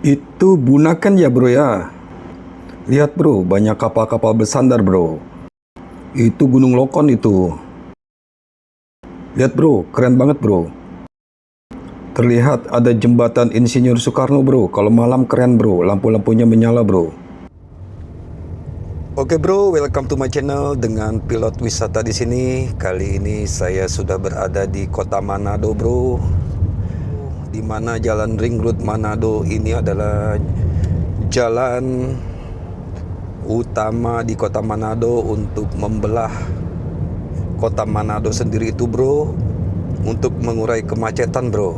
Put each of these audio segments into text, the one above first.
Itu Bunaken ya bro ya. Lihat bro, banyak kapal-kapal bersandar bro. Itu Gunung Lokon itu. Lihat bro, keren banget bro. Terlihat ada jembatan Insinyur Soekarno bro. Kalau malam keren bro, lampu-lampunya menyala bro. Oke bro, welcome to my channel dengan pilot wisata di sini. Kali ini saya sudah berada di Kota Manado bro. Di mana Jalan Ring Road Manado ini adalah jalan utama di Kota Manado untuk membelah Kota Manado sendiri itu bro, untuk mengurai kemacetan bro.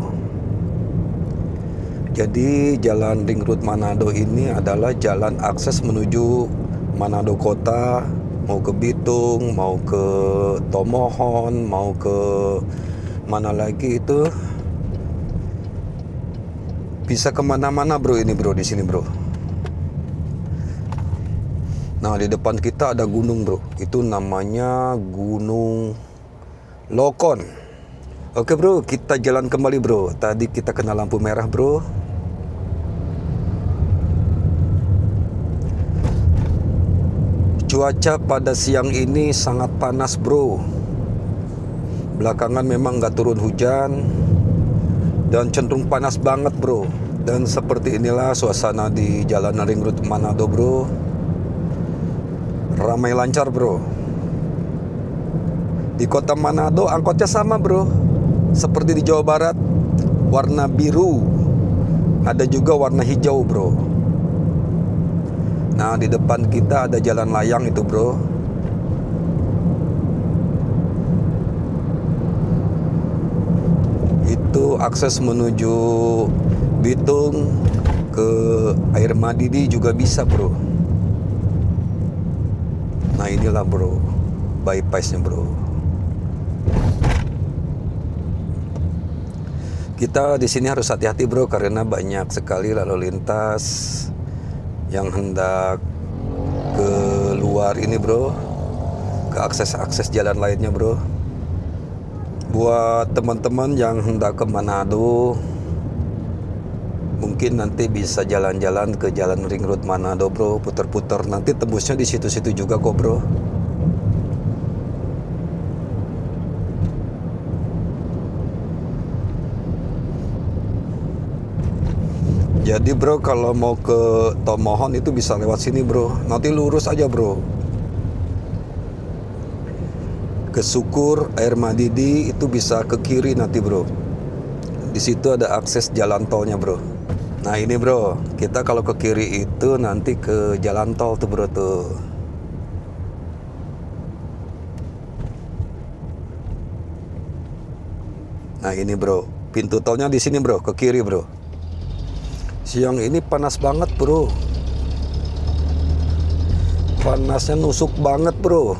Jadi jalan Ring Road Manado ini adalah jalan akses menuju Manado kota, mau ke Bitung, mau ke Tomohon, mau ke mana lagi itu, bisa kemana-mana bro ini bro, di sini bro. Nah di depan kita ada gunung bro, itu namanya Gunung Lokon. Oke bro, kita jalan kembali bro. Tadi kita kena lampu merah bro. Cuaca pada siang ini sangat panas bro. Belakangan memang nggak turun hujan dan cenderung panas banget bro. Dan seperti inilah suasana di Jalan Ring Road Manado bro. Ramai lancar bro. Di Kota Manado angkotnya sama bro, seperti di Jawa Barat, warna biru. Ada juga warna hijau bro. Nah di depan kita ada jalan layang itu bro. Itu akses menuju Bitung ke Air Madidi juga bisa bro. Nah inilah bro, bypassnya bro. Kita di sini harus hati-hati bro, karena banyak sekali lalu lintas yang hendak ke luar ini bro, ke akses-akses jalan lainnya bro. Buat teman-teman yang hendak ke Manado, mungkin nanti bisa jalan-jalan ke Jalan Ring Road Manado bro, putar-putar, nanti tembusnya di situ-situ juga kok bro. Jadi bro, kalau mau ke Tomohon itu bisa lewat sini bro. Nanti lurus aja bro. Ke Sukur, Air Madidi itu bisa ke kiri nanti bro. Di situ ada akses jalan tolnya bro. Nah ini bro, kita kalau ke kiri itu nanti ke jalan tol tuh bro tuh. Nah ini bro, pintu tolnya di sini bro, ke kiri bro. Siang ini panas banget bro. Panasnya nusuk banget bro.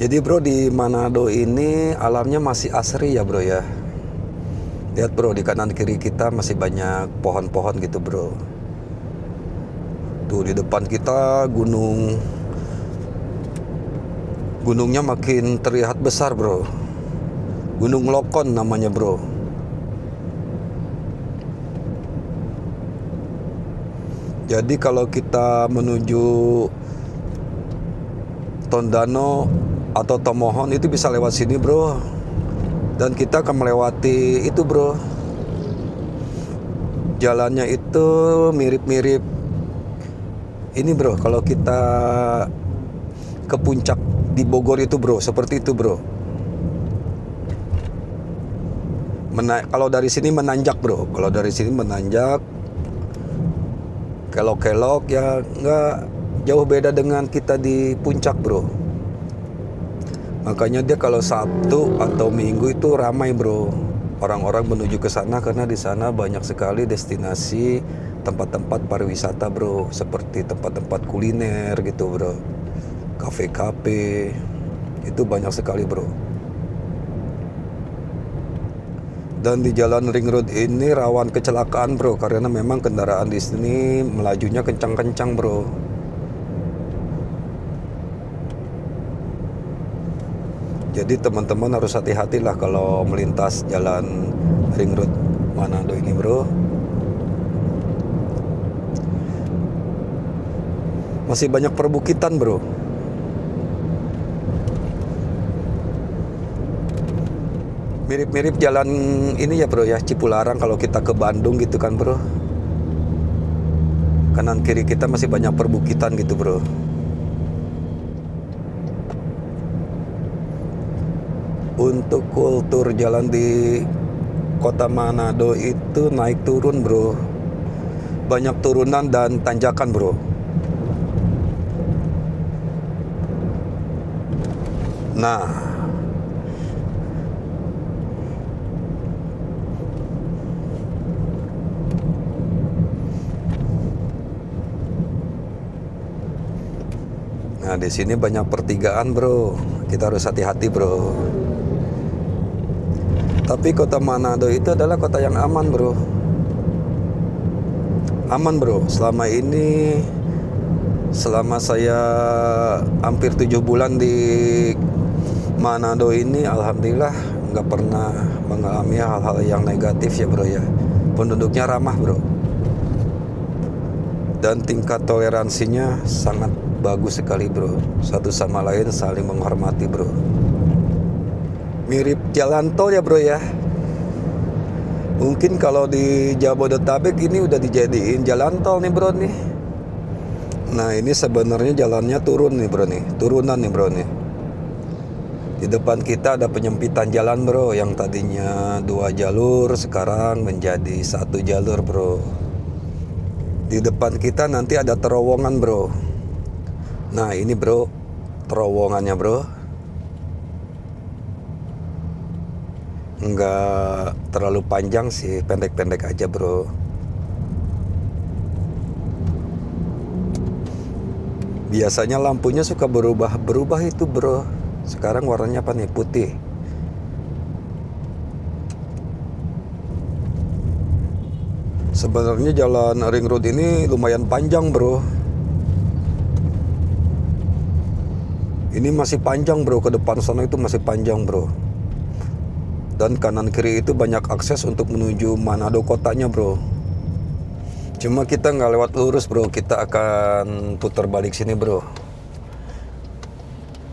Jadi bro, di Manado ini alamnya masih asri ya bro ya. Lihat bro, di kanan kiri kita masih banyak pohon-pohon gitu bro. Tuh di depan kita gunungnya makin terlihat besar bro. Gunung Lokon namanya bro. Jadi kalau kita menuju Tondano atau Tomohon itu bisa lewat sini bro. Dan kita akan melewati itu bro, jalannya itu mirip-mirip ini bro, kalau kita ke puncak di Bogor itu bro, seperti itu bro. Kalau dari sini menanjak bro, kalau dari sini menanjak, kelok-kelok ya, nggak jauh beda dengan kita di puncak bro. Makanya dia kalau Sabtu atau Minggu itu ramai bro, orang-orang menuju ke sana karena di sana banyak sekali destinasi tempat-tempat pariwisata bro, seperti tempat-tempat kuliner gitu bro, kafe-kafe, itu banyak sekali bro. Dan di Jalan Ring Road ini rawan kecelakaan bro, karena memang kendaraan di sini melajunya kencang-kencang bro. Jadi teman-teman harus hati-hati lah kalau melintas Jalan Ring Road Manado ini bro. Masih banyak perbukitan bro. Mirip-mirip jalan ini ya bro ya, Cipularang kalau kita ke Bandung gitu kan bro. Kanan kiri kita masih banyak perbukitan gitu bro. Untuk kultur jalan di Kota Manado itu naik turun bro. Banyak turunan dan tanjakan bro. Nah, di sini banyak pertigaan bro. Kita harus hati-hati bro. Tapi Kota Manado itu adalah kota yang aman bro. Aman bro. Selama ini, selama saya hampir 7 bulan di Manado ini, alhamdulillah nggak pernah mengalami hal-hal yang negatif ya bro ya. Penduduknya ramah bro. Dan tingkat toleransinya sangat bagus sekali bro. Satu sama lain saling menghormati bro. Mirip jalan tol ya bro ya. Mungkin kalau di Jabodetabek ini udah dijadiin jalan tol nih bro nih. Nah ini sebenarnya jalannya turun nih bro nih. Turunan nih bro nih. Di depan kita ada penyempitan jalan bro. Yang tadinya 2 jalur sekarang menjadi 1 jalur bro. Di depan kita nanti ada terowongan bro. Nah ini bro, terowongannya bro. Enggak terlalu panjang sih, pendek-pendek aja bro. Biasanya lampunya suka berubah itu bro. Sekarang warnanya apa nih? Putih. Sebenarnya jalan ring road ini lumayan panjang bro. Ini masih panjang bro, ke depan sana itu masih panjang bro. Dan kanan kiri itu banyak akses untuk menuju Manado kotanya bro. Cuma kita nggak lewat lurus bro, kita akan putar balik sini bro.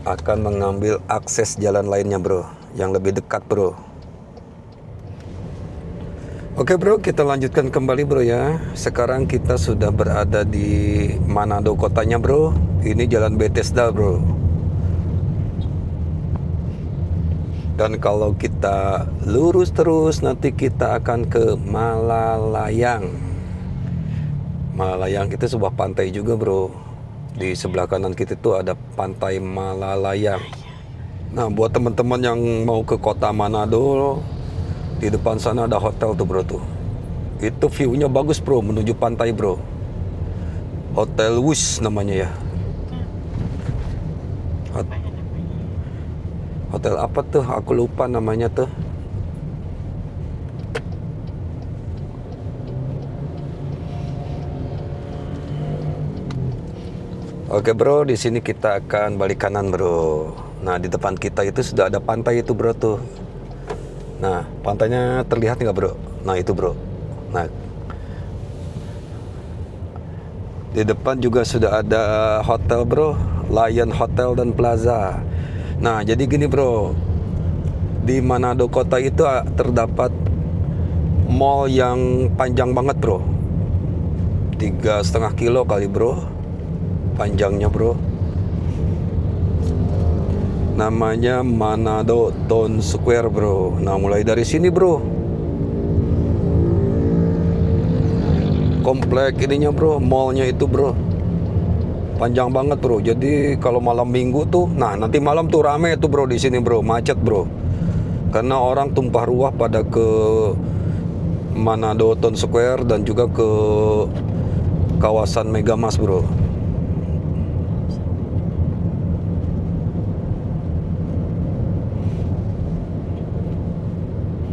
Akan mengambil akses jalan lainnya bro, yang lebih dekat bro. Oke bro, kita lanjutkan kembali bro ya. Sekarang kita sudah berada di Manado kotanya bro. Ini jalan Bethesda bro. Dan kalau kita lurus terus nanti kita akan ke Malalayang. Malalayang itu sebuah pantai juga bro. Di sebelah kanan kita itu ada pantai Malalayang. Nah buat teman-teman yang mau ke kota Manado, di depan sana ada hotel tuh bro tuh. Itu view-nya bagus bro, menuju pantai bro. Hotel Wush namanya ya. Hotel apa tuh? Aku lupa namanya tuh. Oke bro, di sini kita akan balik kanan bro. Nah di depan kita itu sudah ada pantai itu bro tuh. Nah pantainya terlihat nggak bro? Nah itu bro. Nah di depan juga sudah ada hotel bro, Lion Hotel dan Plaza. Nah jadi gini bro, di Manado kota itu terdapat mall yang panjang banget bro, 3,5 kilo kali bro, panjangnya bro. Namanya Manado Town Square bro. Nah mulai dari sini bro, komplek ininya bro, mallnya itu bro, panjang banget bro. Jadi kalau malam minggu tuh, nah nanti malam tuh rame tuh bro di sini bro, macet bro. Karena orang tumpah ruah pada ke Manado Town Square dan juga ke kawasan Megamas bro.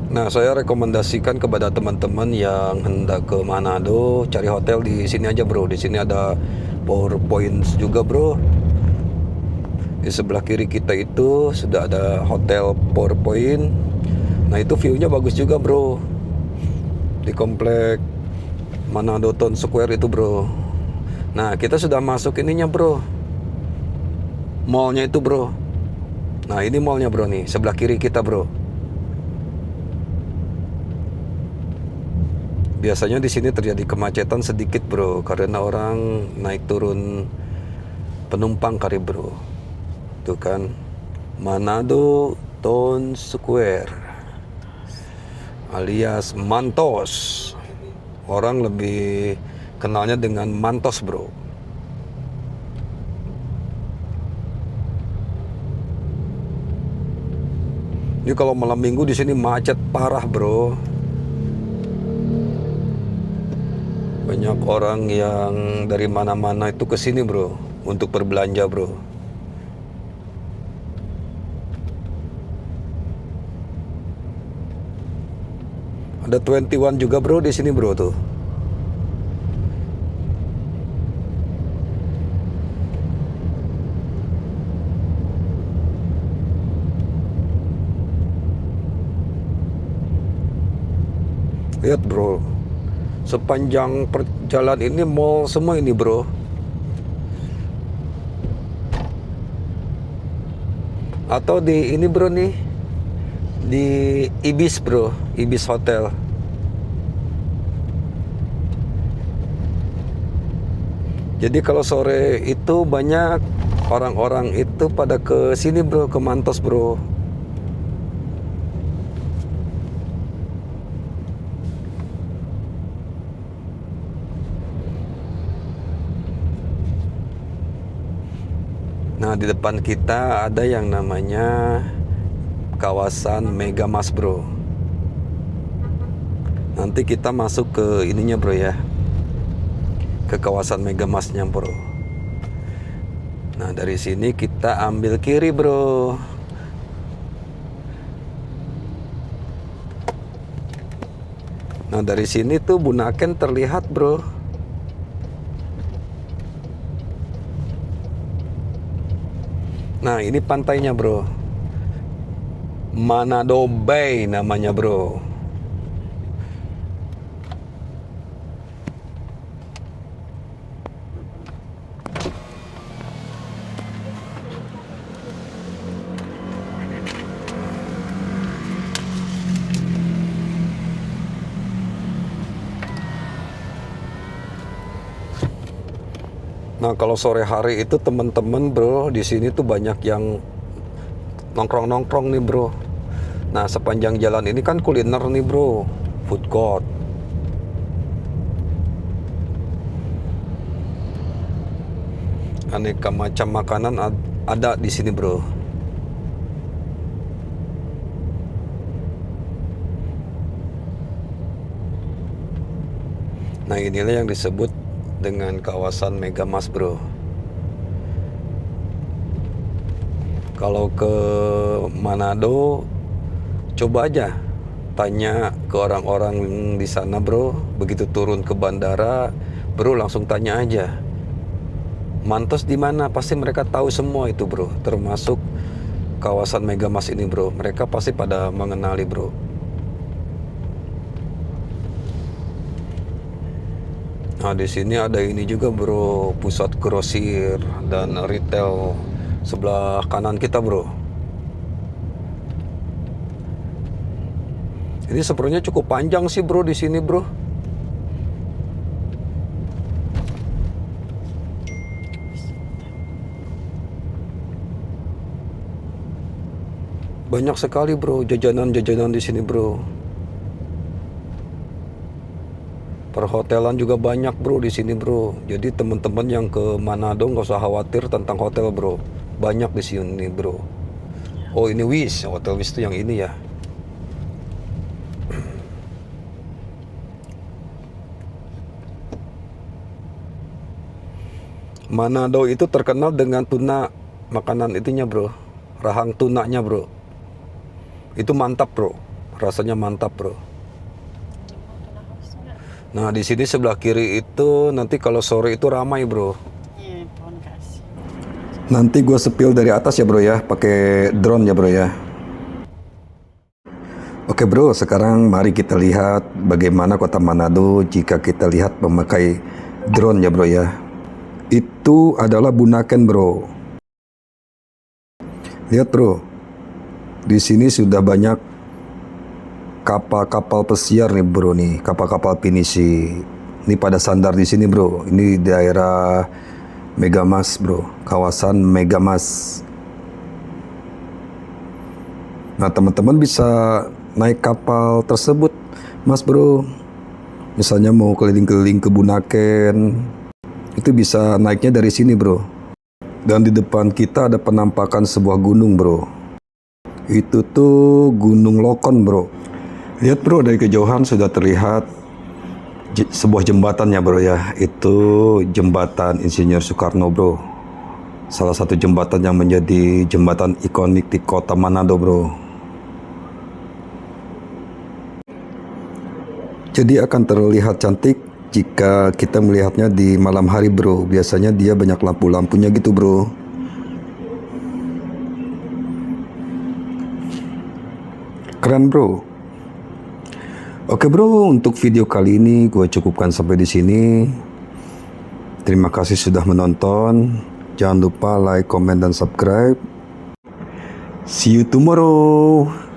Nah, saya rekomendasikan kepada teman-teman yang hendak ke Manado, cari hotel di sini aja bro. Di sini ada PowerPoint juga bro. Di sebelah kiri kita itu sudah ada hotel PowerPoint. Nah itu view-nya bagus juga bro, di komplek Manado Town Square itu bro. Nah, kita sudah masuk ininya bro, mallnya itu bro. Nah, ini mallnya bro nih, sebelah kiri kita bro. Biasanya di sini terjadi kemacetan sedikit bro, karena orang naik turun penumpang kali bro. Tuh kan, Manado Town Square alias Mantos. Orang lebih kenalnya dengan Mantos bro. Ini kalau malam minggu di sini macet parah bro. Banyak orang yang dari mana-mana itu ke sini bro untuk berbelanja bro. Ada 21 juga bro di sini bro tuh. Lihat bro, sepanjang perjalanan ini mall semua ini bro. Atau di ini bro nih, di Ibis bro, Ibis Hotel. Jadi kalau sore itu banyak orang-orang itu pada ke sini bro, ke Mantos bro. Nah, di depan kita ada yang namanya kawasan Megamas bro. Nanti kita masuk ke ininya bro ya, ke kawasan Megamasnya bro. Nah, dari sini kita ambil kiri bro. Nah, dari sini tuh Bunaken terlihat bro. Nah, ini pantainya bro, Manado Bay namanya bro. Nah, kalau sore hari itu teman-teman bro di sini tuh banyak yang nongkrong-nongkrong nih bro. Nah, sepanjang jalan ini kan kuliner nih bro, food court. Aneka macam makanan ada di sini bro. Nah, inilah yang disebut dengan kawasan Megamas bro. Kalau ke Manado, coba aja tanya ke orang-orang di sana bro. Begitu turun ke bandara, bro langsung tanya aja, Mantos di mana? Pasti mereka tahu semua itu bro. Termasuk kawasan Megamas ini bro. Mereka pasti pada mengenali bro. Nah, di sini ada ini juga bro, pusat grosir dan retail sebelah kanan kita bro. Ini sebenarnya cukup panjang sih bro di sini bro. Banyak sekali bro jajanan-jajanan di sini bro. Perhotelan juga banyak bro di sini bro. Jadi teman-teman yang ke Manado nggak usah khawatir tentang hotel bro. Banyak di sini bro. Oh, ini Wish, Hotel Wish itu yang ini ya. Manado itu terkenal dengan tuna, makanan itunya bro, rahang tunanya bro. Itu mantap bro, rasanya mantap bro. Nah, di sini sebelah kiri itu nanti kalau sore itu ramai bro. Nanti gue sepil dari atas ya bro ya, pakai drone ya bro ya. Oke bro, sekarang mari kita lihat bagaimana kota Manado jika kita lihat memakai drone ya bro ya. Itu adalah Bunaken, bro. Lihat, bro. Di sini sudah banyak kapal-kapal pesiar nih, bro, nih. Kapal-kapal pinisi. Ini pada sandar di sini, bro. Ini daerah Megamas, bro. Kawasan Megamas. Nah, teman-teman bisa naik kapal tersebut, Mas, bro. Misalnya mau keliling-keliling ke Bunaken, itu bisa naiknya dari sini, bro. Dan di depan kita ada penampakan sebuah gunung, bro. Itu tuh Gunung Lokon, bro. Lihat, bro, dari kejauhan sudah terlihat sebuah jembatannya, bro, ya. Itu jembatan Insinyur Soekarno, bro. Salah satu jembatan yang menjadi jembatan ikonik di kota Manado, bro. Jadi akan terlihat cantik jika kita melihatnya di malam hari, bro. Biasanya dia banyak lampu-lampunya gitu, bro. Keren, bro. Oke, bro, untuk video kali ini gue cukupkan sampai di sini. Terima kasih sudah menonton. Jangan lupa like, comment, dan subscribe. See you tomorrow.